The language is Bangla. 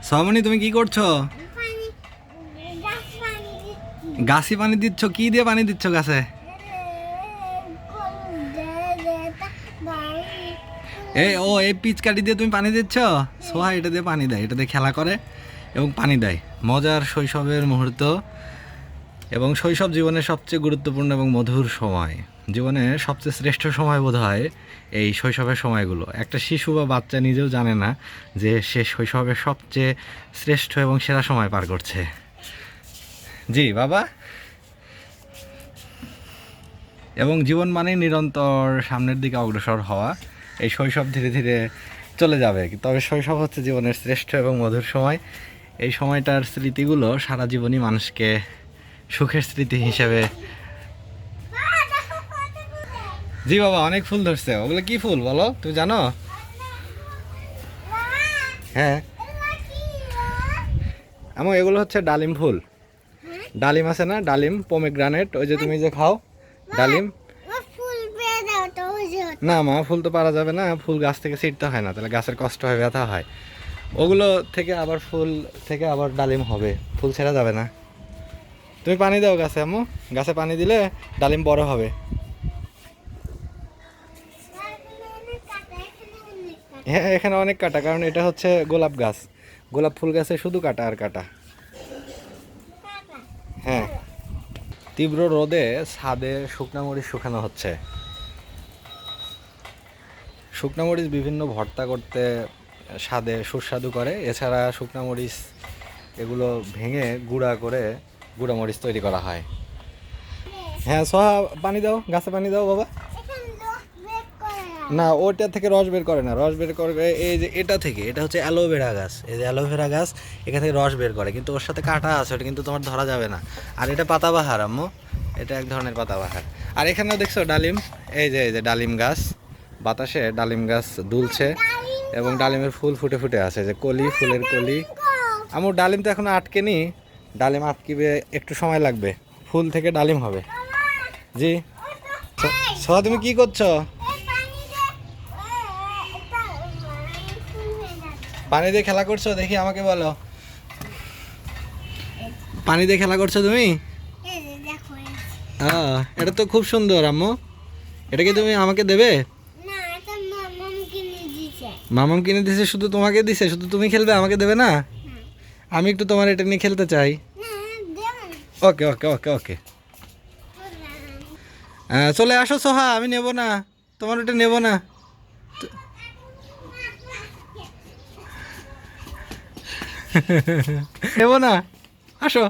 শ্রাবণী, তুমি কি করছো? পানি গাছ পানি দিচ্ছি। গাছে পানি দিচ্ছ? কি দিয়ে পানি দিচ্ছ গাছে? এই পিচকাঠি দিয়ে তুমি পানি দিচ্ছ? সোহা এটা দিয়ে পানি দেয়, এটা দিয়ে খেলা করে এবং পানি দেয়। মজার শৈশবের মুহূর্ত এবং শৈশব জীবনের সবচেয়ে গুরুত্বপূর্ণ এবং মধুর সময়। জীবনের সবচেয়ে শ্রেষ্ঠ সময় বোধ হয় এই শৈশবের সময়গুলো। একটা শিশু বা বাচ্চা নিজেও জানে না যে সে শৈশবের সবচেয়ে শ্রেষ্ঠ এবং সেরা সময় পার করছে। জি বাবা। এবং জীবন মানে নিরন্তর সামনের দিকে অগ্রসর হওয়া। এই শৈশব ধীরে ধীরে চলে যাবে, তবে শৈশব হচ্ছে জীবনের শ্রেষ্ঠ এবং মধুর সময়। এই সময়টার স্মৃতিগুলো সারা জীবনই মানুষকে সুখের স্মৃতি হিসেবে। জি বাবা, অনেক ফুল ধরছে। ওগুলো কি ফুল বলো, তুমি জানো? হ্যাঁ আমার এগুলো হচ্ছে ডালিম ফুল। ডালিম আছে না, ডালিম, পোমেগ্রানেট, ওই যে তুমি যে খাও ডালিম। ফুল পেয়ে দাও তো না মা, ফুল তো পারা যাবে না, ফুল গাছ থেকে ছিঁড়তে হয় না, তাহলে গাছের কষ্ট হয়, ব্যথা হয়। ওগুলো থেকে আবার ফুল থেকে আবার ডালিম হবে, ফুল ছেঁড়া যাবে না। তুমি পানি দাও গাছে আম্মু, গাছে পানি দিলে ডালিম বড় হবে। হ্যাঁ এখানে অনেক কাটা, কারণ এটা হচ্ছে গোলাপ গাছ। গোলাপ ফুল গাছে শুধু কাটা আর কাটা। হ্যাঁ, তীব্র রোদে ছাদে শুকনা মরিচ শুকানো হচ্ছে। শুকনা মরিচ বিভিন্ন ভর্তা করতে স্বাদে সুস্বাদু করে। এছাড়া শুকনা মরিচ এগুলো ভেঙে গুঁড়া করে গুঁড়া মরিচ তৈরি করা হয়। হ্যাঁ সোহা, পানি দাও গাছে, পানি দাও বাবা। না ওটা থেকে রস বের করে না, রস বের করবে এই যে এটা থেকে। এটা হচ্ছে অ্যালোভেরা গাছ, এই যে অ্যালোভেরা গাছ, এখান থেকে রস বের করে, কিন্তু ওর সাথে কাঁটা আছে, ওটা কিন্তু তোমার ধরা যাবে না। আর এটা পাতাবাহার আম্মু, এটা এক ধরনের পাতাবাহার। আর এখানেও দেখছো ডালিম, এই যে ডালিম গাছ, বাতাসে ডালিম গাছ দুলছে এবং ডালিমের ফুল ফুটে ফুটে আছে, যে কলি, ফুলের কলি। আমার ডালিম তো এখনো আটকেনি, ডালিম আটকিবে, একটু সময় লাগবে, ফুল থেকে ডালিম হবে। জি সোহা, তুমি কি করছো? পানি দিয়ে খেলা করছো, দেখি আমাকে বলো। পানি দিয়ে খেলা করছো তুমি? এটা তো খুব সুন্দর আম্মু, এটা কি তুমি আমাকে দেবে? মামাম কিনে দিছে, শুধু তোমাকে দিছে? শুধু তুমি খেলবে, আমাকে দেবে না? আমি একটু তোমার এটা নিয়ে খেলতে চাই। ওকে ওকে ওকে ওকে, চলে আসো সোহা, আমি নেব না, তোমার ওটা নেব না। নেব না, আসো।